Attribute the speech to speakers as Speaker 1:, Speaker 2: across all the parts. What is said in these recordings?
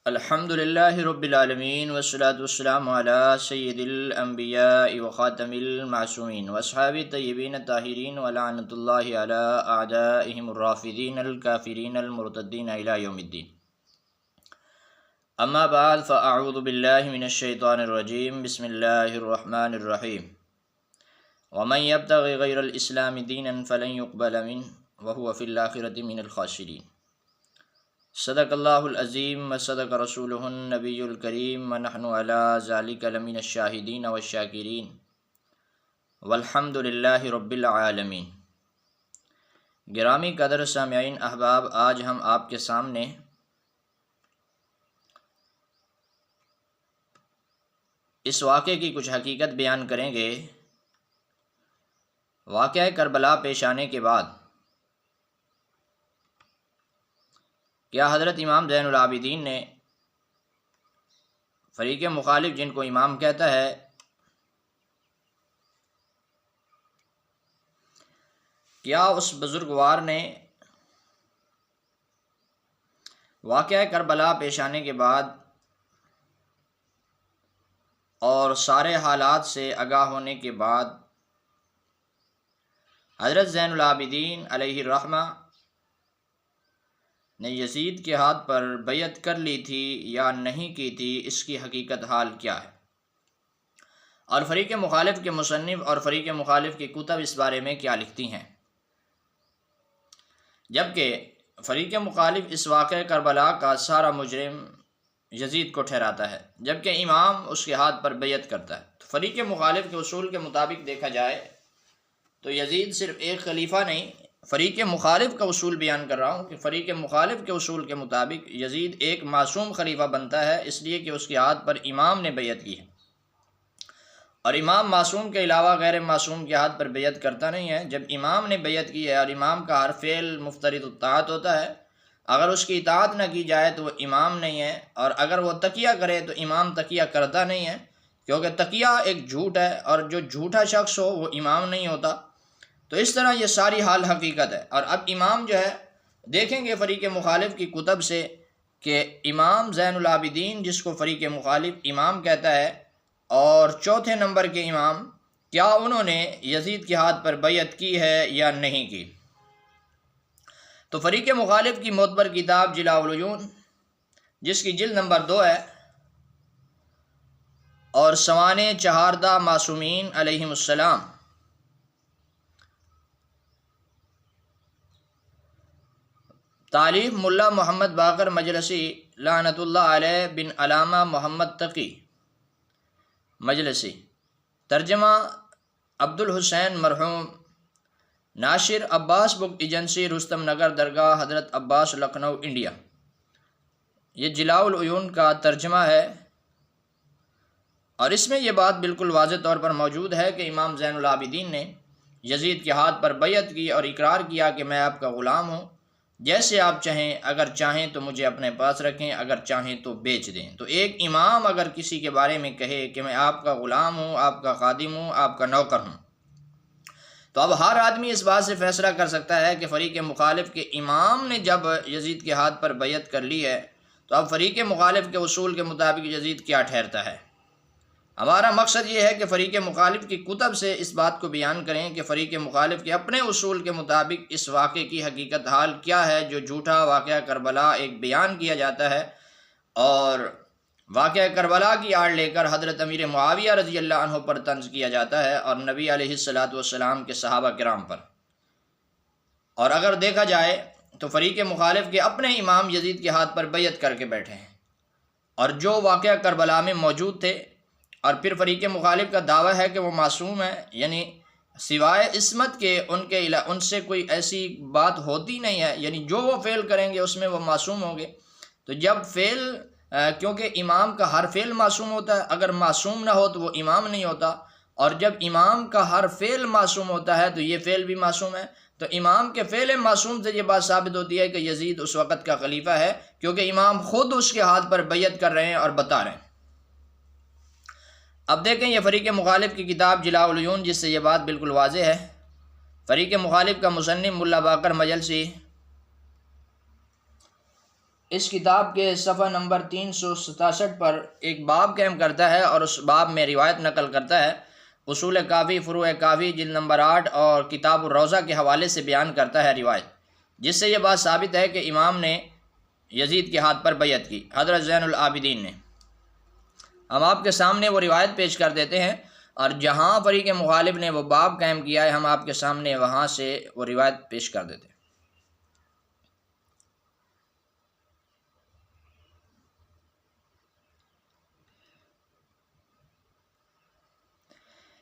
Speaker 1: الحمد للہ رب العالمین والصلاة والسلام علی سید الانبیاء وخاتم المعصومین واصحاب الطیبین الطاہرین ولعنۃ اللہ علی اعدائہم الرافضین الکافرین المرتدین الی یوم الدین. اما بعد فاعوذ باللہ من الشیطان الرجیم. بسم اللہ الرحمن الرحیم. ومن یبتغ غیر الاسلام دینا فلن يقبل منہ وهو فی الآخرۃ من الخاسرین. صدق اللہ العظیم و صدق رسولہ النبی الکریم ونحن علی ذلک لمن الشاہدین والشاکرین والحمد للہ رب العالمین. گرامی قدر سامعین احباب، آج ہم آپ کے سامنے اس واقعے کی کچھ حقیقت بیان کریں گے. واقعہ کربلا پیش آنے کے بعد کیا حضرت امام زین العابدین نے فریق مخالف، جن کو امام کہتا ہے، کیا اس بزرگوار نے واقعہ کربلا پیش آنے کے بعد اور سارے حالات سے آگاہ ہونے کے بعد حضرت زین العابدین علیہ الرحمہ نے یزید کے ہاتھ پر بیعت کر لی تھی یا نہیں کی تھی، اس کی حقیقت حال کیا ہے، اور فریق مخالف کے مصنف اور فریق مخالف کی کتب اس بارے میں کیا لکھتی ہیں. جبکہ فریق مخالف اس واقعہ کربلا کا سارا مجرم یزید کو ٹھہراتا ہے، جبکہ امام اس کے ہاتھ پر بیعت کرتا ہے. تو فریق مخالف کے اصول کے مطابق دیکھا جائے تو یزید صرف ایک خلیفہ نہیں، فریق مخالف کا اصول بیان کر رہا ہوں کہ فریق مخالف کے اصول کے مطابق یزید ایک معصوم خلیفہ بنتا ہے، اس لیے کہ اس کے ہاتھ پر امام نے بیعت کی ہے، اور امام معصوم کے علاوہ غیر معصوم کے ہاتھ پر بیعت کرتا نہیں ہے. جب امام نے بیعت کی ہے اور امام کا ہر فعل مفترض الطاعت ہوتا ہے، اگر اس کی اطاعت نہ کی جائے تو وہ امام نہیں ہے، اور اگر وہ تقیہ کرے تو امام تقیہ کرتا نہیں ہے، کیونکہ تقیہ ایک جھوٹ ہے، اور جو جھوٹا شخص ہو وہ امام نہیں ہوتا. تو اس طرح یہ ساری حال حقیقت ہے. اور اب امام جو ہے، دیکھیں گے فریق مخالف کی کتب سے کہ امام زین العابدین، جس کو فریق مخالف امام کہتا ہے، اور چوتھے نمبر کے امام، کیا انہوں نے یزید کے ہاتھ پر بیعت کی ہے یا نہیں کی. تو فریق مخالف کی معتبر کتاب جلاء العیون، جس کی جلد نمبر 2 ہے، اور سوانح چہاردہ معصومین علیہم السلام، تالیف ملا محمد باقر مجلسی لعنت اللہ علیہ بن علامہ محمد تقی مجلسی، ترجمہ عبد الحسین مرحوم، ناشر عباس بک ایجنسی، رستم نگر درگاہ حضرت عباس، لکھنؤ، انڈیا. یہ جلاء العیون کا ترجمہ ہے، اور اس میں یہ بات بالکل واضح طور پر موجود ہے کہ امام زین العابدین نے یزید کے ہاتھ پر بیعت کی اور اقرار کیا کہ میں آپ کا غلام ہوں، جیسے آپ چاہیں، اگر چاہیں تو مجھے اپنے پاس رکھیں، اگر چاہیں تو بیچ دیں. تو ایک امام اگر کسی کے بارے میں کہے کہ میں آپ کا غلام ہوں، آپ کا خادم ہوں، آپ کا نوکر ہوں، تو اب ہر آدمی اس بات سے فیصلہ کر سکتا ہے کہ فریق مخالف کے امام نے جب یزید کے ہاتھ پر بیعت کر لی ہے تو اب فریق مخالف کے اصول کے مطابق یزید کیا ٹھہرتا ہے. ہمارا مقصد یہ ہے کہ فریق مخالف کی کتب سے اس بات کو بیان کریں کہ فریق مخالف کے اپنے اصول کے مطابق اس واقعے کی حقیقت حال کیا ہے، جو جھوٹا واقعہ کربلا ایک بیان کیا جاتا ہے، اور واقعہ کربلا کی آڑ لے کر حضرت امیر معاویہ رضی اللہ عنہ پر طنز کیا جاتا ہے، اور نبی علیہ الصلاۃ والسلام کے صحابہ کرام پر. اور اگر دیکھا جائے تو فریق مخالف کے اپنے امام یزید کے ہاتھ پر بیعت کر کے بیٹھے ہیں، اور جو واقعہ کربلا میں موجود تھے. اور پھر فریق مخالف کا دعویٰ ہے کہ وہ معصوم ہے، یعنی سوائے عصمت کے ان سے کوئی ایسی بات ہوتی نہیں ہے، یعنی جو وہ فعل کریں گے اس میں وہ معصوم ہوں گے. تو جب فعل، کیونکہ امام کا ہر فعل معصوم ہوتا ہے، اگر معصوم نہ ہو تو وہ امام نہیں ہوتا، اور جب امام کا ہر فعل معصوم ہوتا ہے تو یہ فعل بھی معصوم ہے. تو امام کے فعل معصوم سے یہ بات ثابت ہوتی ہے کہ یزید اس وقت کا خلیفہ ہے، کیونکہ امام خود اس کے ہاتھ پر بیعت کر رہے ہیں اور بتا رہے ہیں. اب دیکھیں یہ فریق مخالف کی کتاب جلاء العیون، جس سے یہ بات بالکل واضح ہے. فریق مخالف کا مصنف ملا باقر مجلسی اس کتاب کے صفحہ نمبر 367 پر ایک باب قائم کرتا ہے اور اس باب میں روایت نقل کرتا ہے، اصول کافی فروع کافی جلد نمبر 8 اور کتاب الروضہ کے حوالے سے بیان کرتا ہے روایت، جس سے یہ بات ثابت ہے کہ امام نے یزید کے ہاتھ پر بیعت کی، حضرت زین العابدین نے۔ ہم آپ کے سامنے وہ روایت پیش کر دیتے ہیں، اور جہاں فریق مخالف نے وہ باب قائم کیا ہے ہم آپ کے سامنے وہاں سے وہ روایت پیش کر دیتے ہیں۔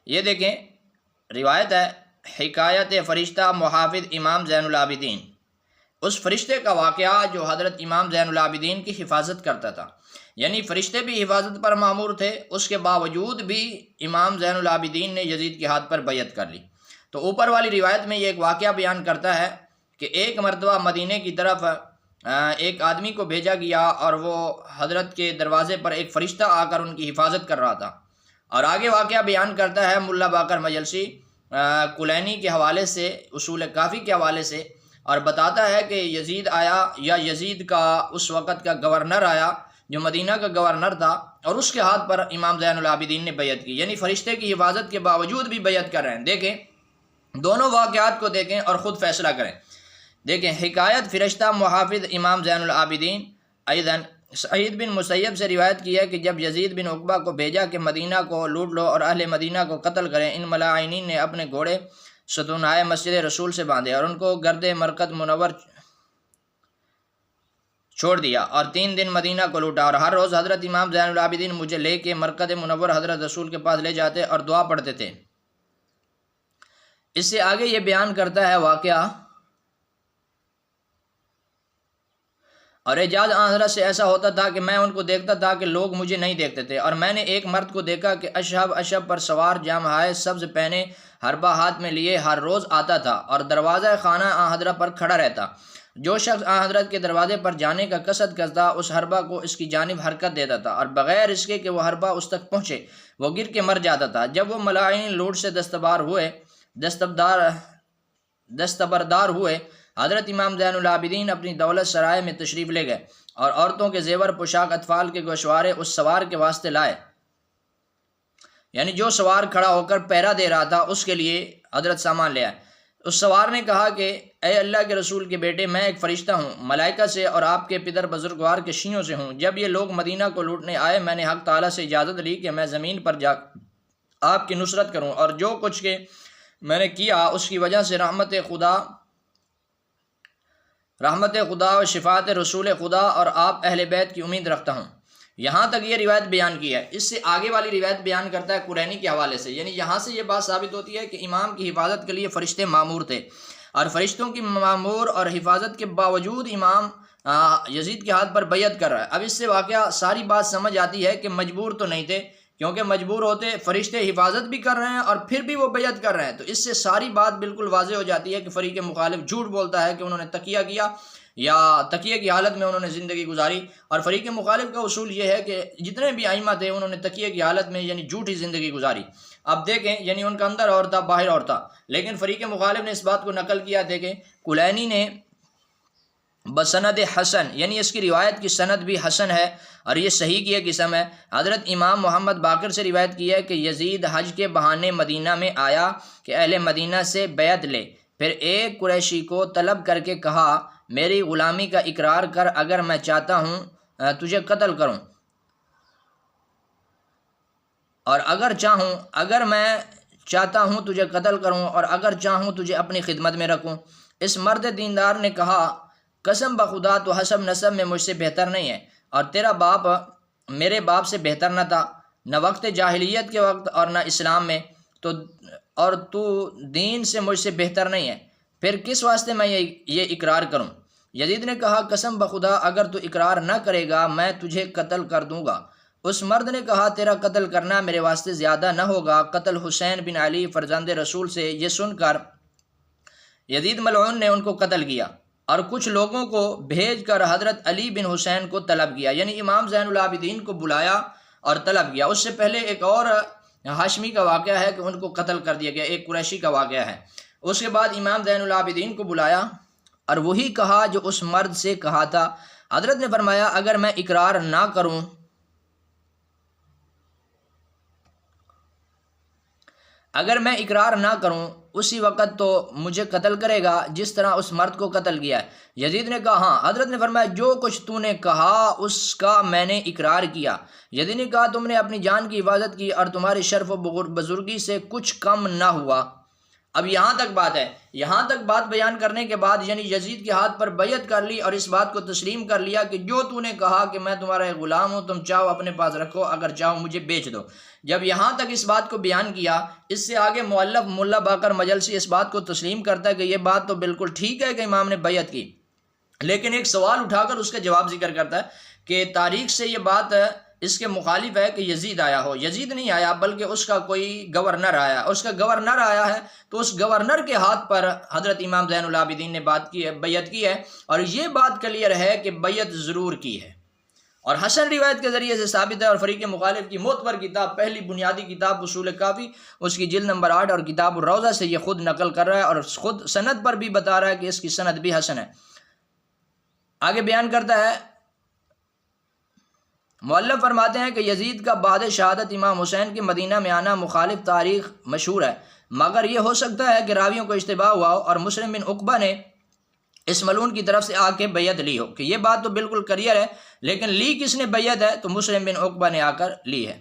Speaker 1: یہ دیکھیں، روایت ہے، حکایت فرشتہ محافظ امام زین العابدین، اس فرشتے کا واقعہ جو حضرت امام زین العابدین کی حفاظت کرتا تھا، یعنی فرشتے بھی حفاظت پر مامور تھے، اس کے باوجود بھی امام زین العابدین نے یزید کے ہاتھ پر بیعت کر لی۔ تو اوپر والی روایت میں یہ ایک واقعہ بیان کرتا ہے کہ ایک مرتبہ مدینے کی طرف ایک آدمی کو بھیجا گیا اور وہ حضرت کے دروازے پر ایک فرشتہ آ کر ان کی حفاظت کر رہا تھا، اور آگے واقعہ بیان کرتا ہے ملا باقر مجلسی کلینی کے حوالے سے، اصول کافی کے حوالے سے، اور بتاتا ہے کہ یزید آیا، یا یزید کا اس وقت کا گورنر آیا جو مدینہ کا گورنر تھا، اور اس کے ہاتھ پر امام زین العابدین نے بیعت کی، یعنی فرشتے کی حفاظت کے باوجود بھی بیعت کر رہے ہیں۔ دیکھیں دونوں واقعات کو دیکھیں اور خود فیصلہ کریں۔ دیکھیں، حکایت فرشتہ محافظ امام زین العابدین، ایضاً سعید بن مسیب سے روایت کی ہے کہ جب یزید بن عقبہ کو بھیجا کہ مدینہ کو لوٹ لو اور اہل مدینہ کو قتل کریں، ان ملاعنین نے اپنے گھوڑے ستونہائے مسجد رسول سے باندھے اور ان کو گرد مرکز منور چھوڑ دیا، اور 3 دن مدینہ کو لوٹا، اور ہر روز حضرت امام زین العابدین مجھے لے کے مرکز منور حضرت رسول کے پاس لے جاتے اور دعا پڑھتے تھے۔ اس سے آگے یہ بیان کرتا ہے واقعہ، اور اعجاز حضرت سے ایسا ہوتا تھا کہ میں ان کو دیکھتا تھا کہ لوگ مجھے نہیں دیکھتے تھے، اور میں نے ایک مرد کو دیکھا کہ اشہب پر سوار، جامہائے سبز پہنے، حربہ ہاتھ میں لیے ہر روز آتا تھا اور دروازہ خانہ حضرت پر کھڑا رہتا۔ جو شخص حضرت کے دروازے پر جانے کا قصد کرتا اس حربہ کو اس کی جانب حرکت دیتا تھا، اور بغیر اس کے کہ وہ حربہ اس تک پہنچے وہ گر کے مر جاتا تھا۔ جب وہ ملاعین لوٹ سے دستبردار ہوئے، حضرت امام زین العابدین اپنی دولت سرائے میں تشریف لے گئے اور عورتوں کے زیور، پوشاک، اطفال کے گوشوارے اس سوار کے واسطے لائے، یعنی جو سوار کھڑا ہو کر پہرا دے رہا تھا اس کے لیے حضرت سامان لے آئے۔ اس سوار نے کہا کہ اے اللہ کے رسول کے بیٹے، میں ایک فرشتہ ہوں، ملائکہ سے اور آپ کے پدر بزرگوار کے شیعوں سے ہوں۔ جب یہ لوگ مدینہ کو لوٹنے آئے میں نے حق تعالیٰ سے اجازت لی کہ میں زمین پر جا آپ کی نصرت کروں، اور جو کچھ کہ میں نے کیا اس کی وجہ سے رحمت خدا و شفاعت رسول خدا اور آپ اہل بیت کی امید رکھتا ہوں۔ یہاں تک یہ روایت بیان کی ہے۔ اس سے آگے والی روایت بیان کرتا ہے قرینی کے حوالے سے، یعنی یہاں سے یہ بات ثابت ہوتی ہے کہ امام کی حفاظت کے لیے فرشتے مامور تھے، اور فرشتوں کی مامور اور حفاظت کے باوجود امام یزید کے ہاتھ پر بیعت کر رہا ہے۔ اب اس سے واقعہ ساری بات سمجھ آتی ہے کہ مجبور تو نہیں تھے، کیونکہ مجبور ہوتے فرشتے حفاظت بھی کر رہے ہیں اور پھر بھی وہ بیعت کر رہے ہیں، تو اس سے ساری بات بالکل واضح ہو جاتی ہے کہ فریق مخالف جھوٹ بولتا ہے کہ انہوں نے تقیہ کیا یا تقیہ کی حالت میں انہوں نے زندگی گزاری، اور فریق مخالف کا اصول یہ ہے کہ جتنے بھی ائمہ تھے انہوں نے تقیہ کی حالت میں یعنی جھوٹی زندگی گزاری۔ اب دیکھیں، یعنی ان کا اندر اور تھا باہر اور تھا، لیکن فریق مخالف نے اس بات کو نقل کیا تھے کہ کلینی نے بسند حسن، یعنی اس کی روایت کی سند بھی حسن ہے اور یہ صحیح کی ایک قسم ہے۔ حضرت امام محمد باقر سے روایت کی ہے کہ یزید حج کے بہانے مدینہ میں آیا کہ اہل مدینہ سے بیعت لے، پھر ایک قریشی کو طلب کر کے کہا میری غلامی کا اقرار کر، اگر میں چاہتا ہوں تجھے قتل کروں، اور اگر میں چاہتا ہوں تجھے قتل کروں اور اگر چاہوں تجھے اپنی خدمت میں رکھوں۔ اس مرد دیندار نے کہا قسم بخدا تو حسب نسب میں مجھ سے بہتر نہیں ہے، اور تیرا باپ میرے باپ سے بہتر نہ تھا، نہ وقت جاہلیت کے وقت اور نہ اسلام میں، اور تو دین سے مجھ سے بہتر نہیں ہے، پھر کس واسطے میں یہ اقرار کروں؟ یزید نے کہا قسم بخدا اگر تو اقرار نہ کرے گا میں تجھے قتل کر دوں گا۔ اس مرد نے کہا تیرا قتل کرنا میرے واسطے زیادہ نہ ہوگا، قتل حسین بن علی فرزند رسول سے۔ یہ سن کر یزید ملعون نے ان کو قتل کیا اور کچھ لوگوں کو بھیج کر حضرت علی بن حسین کو طلب کیا، یعنی امام زین العابدین کو بلایا اور طلب کیا۔ اس سے پہلے ایک اور ہاشمی کا واقعہ ہے کہ ان کو قتل کر دیا گیا، ایک قریشی کا واقعہ ہے۔ اس کے بعد امام زین العابدین کو بلایا اور وہی کہا جو اس مرد سے کہا تھا، حضرت نے فرمایا اگر میں اقرار نہ کروں اسی وقت تو مجھے قتل کرے گا جس طرح اس مرد کو قتل کیا ہے۔ یزید نے کہا ہاں۔ حضرت نے فرمایا جو کچھ تو نے کہا اس کا میں نے اقرار کیا۔ یزید نے کہا تم نے اپنی جان کی حفاظت کی اور تمہاری شرف و بزرگی سے کچھ کم نہ ہوا۔ اب یہاں تک بات ہے، یہاں تک بات بیان کرنے کے بعد یعنی یزید کے ہاتھ پر بیعت کر لی اور اس بات کو تسلیم کر لیا کہ جو تو نے کہا کہ میں تمہارا ایک غلام ہوں، تم چاہو اپنے پاس رکھو، اگر چاہو مجھے بیچ دو۔ جب یہاں تک اس بات کو بیان کیا، اس سے آگے مؤلف ملا باقر مجلسی اس بات کو تسلیم کرتا ہے کہ یہ بات تو بالکل ٹھیک ہے کہ امام نے بیعت کی، لیکن ایک سوال اٹھا کر اس کا جواب ذکر کرتا ہے کہ تاریخ سے یہ بات اس کے مخالف ہے کہ یزید آیا ہو۔ یزید نہیں آیا بلکہ اس کا کوئی گورنر آیا، اس کا گورنر آیا ہے تو اس گورنر کے ہاتھ پر حضرت امام زین العابدین نے بیعت کی ہے، اور یہ بات کلیئر ہے کہ بیعت ضرور کی ہے۔ اور حسن روایت کے ذریعے سے ثابت ہے، اور فریق مخالف کی معتبر کتاب، پہلی بنیادی کتاب اصول کافی، اس کی جلد نمبر 8 اور کتاب الروضہ سے یہ خود نقل کر رہا ہے، اور خود سند پر بھی بتا رہا ہے کہ اس کی سند بھی حسن ہے۔ آگے بیان کرتا ہے، مؤلف فرماتے ہیں کہ یزید کا بعد شہادت امام حسین کے مدینہ میں آنا مخالف تاریخ مشہور ہے، مگر یہ ہو سکتا ہے کہ راویوں کو اشتباہ ہوا ہو اور مسلم بن عقبہ نے اس ملعون کی طرف سے آ کے بیعت لی ہو، کہ یہ بات تو بالکل کلیئر ہے، لیکن لی کس نے بیعت ہے تو مسلم بن عقبہ نے آ کر لی ہے۔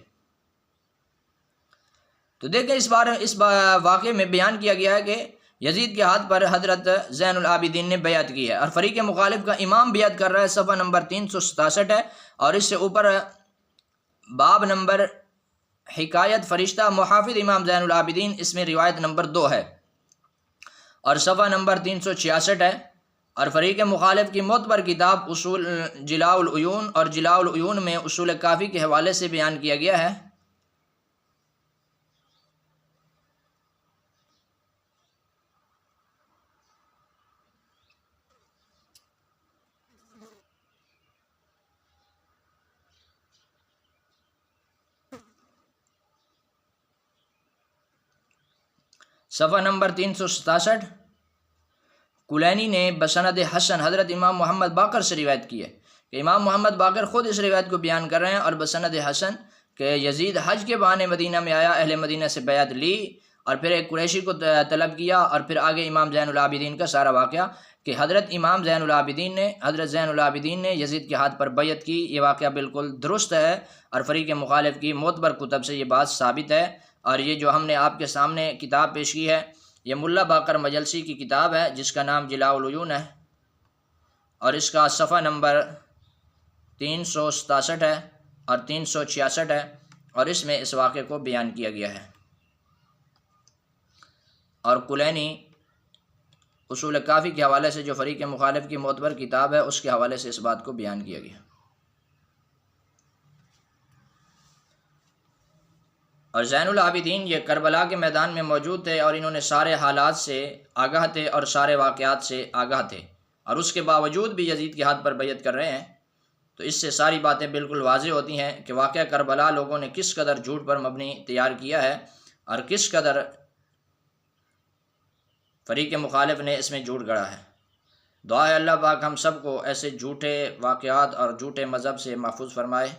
Speaker 1: تو دیکھیں اس واقعے میں بیان کیا گیا ہے کہ یزید کے ہاتھ پر حضرت زین العابدین نے بیعت کی ہے، اور فریق مخالف کا امام بیعت کر رہا ہے، صفحہ نمبر 367 ہے، اور اس سے اوپر باب نمبر حکایت فرشتہ محافظ امام زین العابدین، اس میں روایت نمبر 2 ہے، اور صفحہ نمبر 366 ہے، اور فریق مخالف کی معتبر کتاب اصول جلاء العیون، اور جلاء العیون میں اصول کافی کے حوالے سے بیان کیا گیا ہے۔ صفحہ نمبر 367، کلینی نے بسند حسن حضرت امام محمد باقر سے روایت کی ہے کہ امام محمد باقر خود اس روایت کو بیان کر رہے ہیں، اور بسند حسن کہ یزید حج کے بہانے مدینہ میں آیا، اہل مدینہ سے بیعت لی، اور پھر ایک قریشی کو طلب کیا، اور پھر آگے امام زین العابدین کا سارا واقعہ کہ حضرت زین العابدین نے یزید کے ہاتھ پر بیعت کی، یہ واقعہ بالکل درست ہے، اور فریق مخالف کی معتبر کتب سے یہ بات ثابت ہے۔ اور یہ جو ہم نے آپ کے سامنے کتاب پیش کی ہے، یہ ملا باقر مجلسی کی کتاب ہے جس کا نام جلاء العیون ہے، اور اس کا صفحہ نمبر 367 ہے اور 366 ہے، اور اس میں اس واقعے کو بیان کیا گیا ہے، اور کلینی اصول کافی کے حوالے سے جو فریق مخالف کی معتبر کتاب ہے اس کے حوالے سے اس بات کو بیان کیا گیا۔ اور زین العابدین یہ کربلا کے میدان میں موجود تھے، اور انہوں نے سارے حالات سے آگاہ تھے اور سارے واقعات سے آگاہ تھے، اور اس کے باوجود بھی یزید کے ہاتھ پر بیعت کر رہے ہیں، تو اس سے ساری باتیں بالکل واضح ہوتی ہیں کہ واقعہ کربلا لوگوں نے کس قدر جھوٹ پر مبنی تیار کیا ہے، اور کس قدر فریق مخالف نے اس میں جھوٹ گڑھا ہے۔ دعا ہے اللہ پاک ہم سب کو ایسے جھوٹے واقعات اور جھوٹے مذہب سے محفوظ فرمائے۔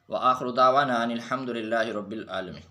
Speaker 1: وآخر دعوانا ان الحمد للہ رب العالمین۔